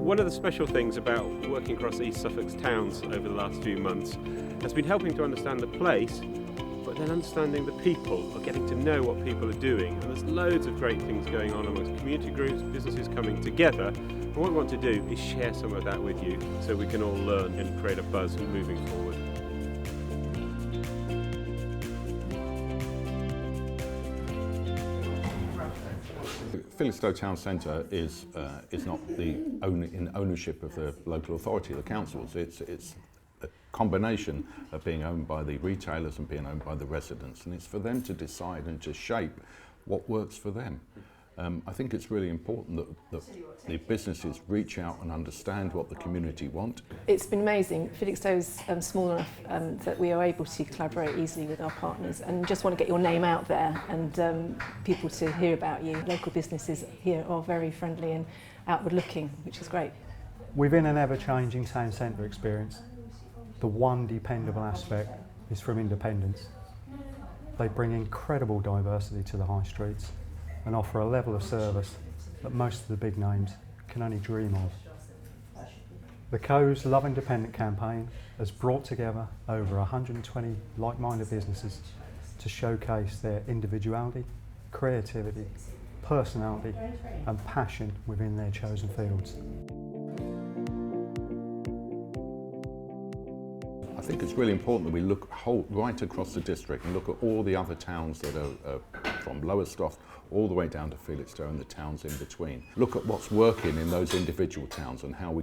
One of the special things about working across East Suffolk's towns over the last few months has been helping to understand the place, but then understanding the people, or getting to know what people are doing. And there's loads of great things going on amongst community groups, businesses coming together. And what we want to do is share some of that with you so we can all learn and create a buzz moving forward. Felixstowe Town Centre is not in ownership of the local authority, the councils. It's a combination of being owned by the retailers and being owned by the residents, and it's for them to decide and to shape what works for them. I think it's really important that the businesses reach out and understand what the community want. It's been amazing. Felixstowe's small enough that we are able to collaborate easily with our partners, and just want to get your name out there and people to hear about you. Local businesses here are very friendly and outward looking, which is great. Within an ever-changing town centre experience, the one dependable aspect is from independents. They bring incredible diversity to the high streets and offer a level of service that most of the big names can only dream of. The Co's Love Independent campaign has brought together over 120 like-minded businesses to showcase their individuality, creativity, personality and passion within their chosen fields. I think it's really important that we look right across the district and look at all the other towns that are from Lowestoft all the way down to Felixstowe and the towns in between. Look at what's working in those individual towns and how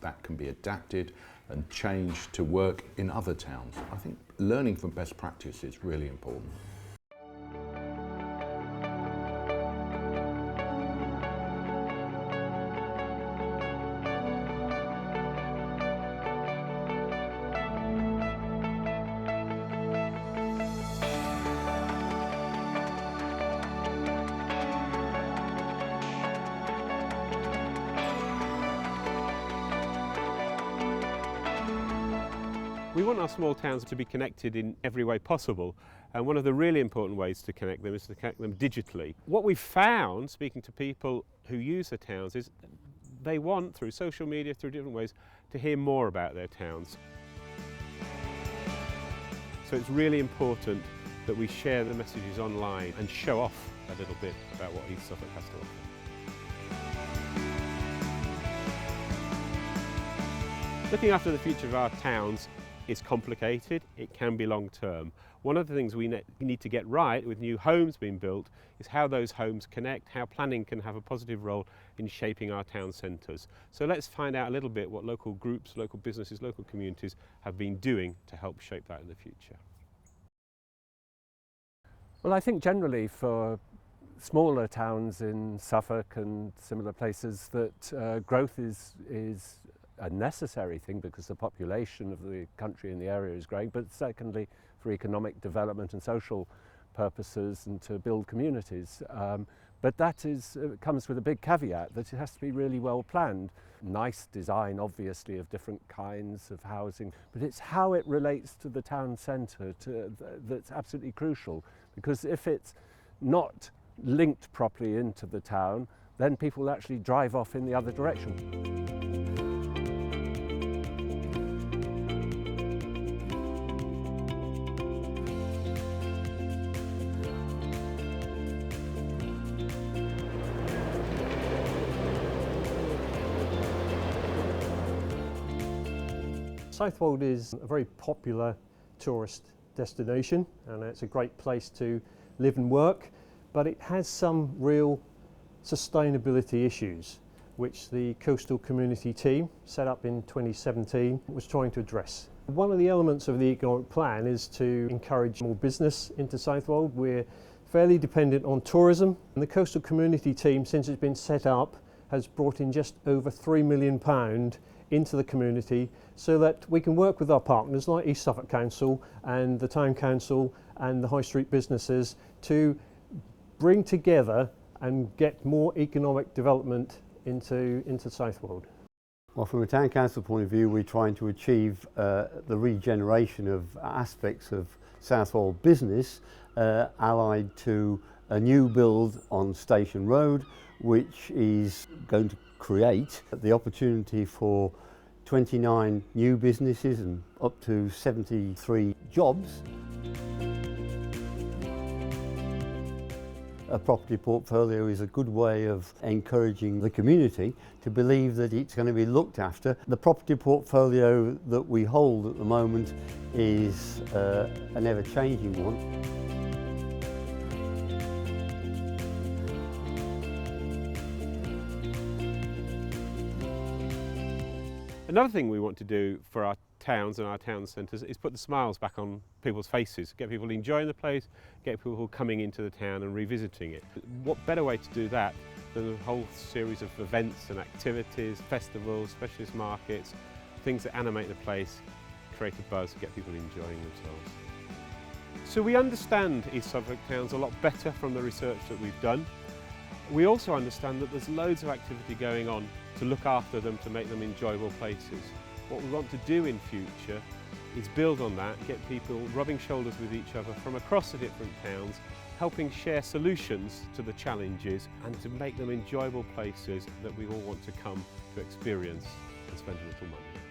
that can be adapted and changed to work in other towns. I think learning from best practice is really important. We want our small towns to be connected in every way possible, and one of the really important ways to connect them is to connect them digitally. What we've found, speaking to people who use the towns, is they want, through social media, through different ways, to hear more about their towns. So it's really important that we share the messages online and show off a little bit about what East Suffolk has to offer. Looking after the future of our towns is complicated, it can be long term. One of the things we need to get right with new homes being built is how those homes connect, how planning can have a positive role in shaping our town centres. So let's find out a little bit what local groups, local businesses, local communities have been doing to help shape that in the future. Well, I think generally for smaller towns in Suffolk and similar places that growth is a necessary thing because the population of the country and the area is growing, but secondly for economic development and social purposes and to build communities. But that comes with a big caveat that it has to be really well planned. Nice design obviously of different kinds of housing, but it's how it relates to the town centre that's absolutely crucial, because if it's not linked properly into the town, then people will actually drive off in the other direction. Southwold is a very popular tourist destination and it's a great place to live and work, but it has some real sustainability issues which the Coastal Community Team, set up in 2017, was trying to address. One of the elements of the economic plan is to encourage more business into Southwold. We're fairly dependent on tourism, and the Coastal Community Team, since it's been set up, has brought in just over £3 million into the community so that we can work with our partners like East Suffolk Council and the Town Council and the High Street businesses to bring together and get more economic development into Southwold. Well, from a Town Council point of view, we're trying to achieve the regeneration of aspects of Southwold business allied to a new build on Station Road, which is going to create the opportunity for 29 new businesses and up to 73 jobs. A property portfolio is a good way of encouraging the community to believe that it's going to be looked after. The property portfolio that we hold at the moment is an ever-changing one. Another thing we want to do for our towns and our town centres is put the smiles back on people's faces, get people enjoying the place, get people coming into the town and revisiting it. What better way to do that than a whole series of events and activities, festivals, specialist markets, things that animate the place, create a buzz, get people enjoying themselves. So we understand East Suffolk towns a lot better from the research that we've done. We also understand that there's loads of activity going on to look after them, to make them enjoyable places. What we want to do in future is build on that, get people rubbing shoulders with each other from across the different towns, helping share solutions to the challenges and to make them enjoyable places that we all want to come to experience and spend a little money.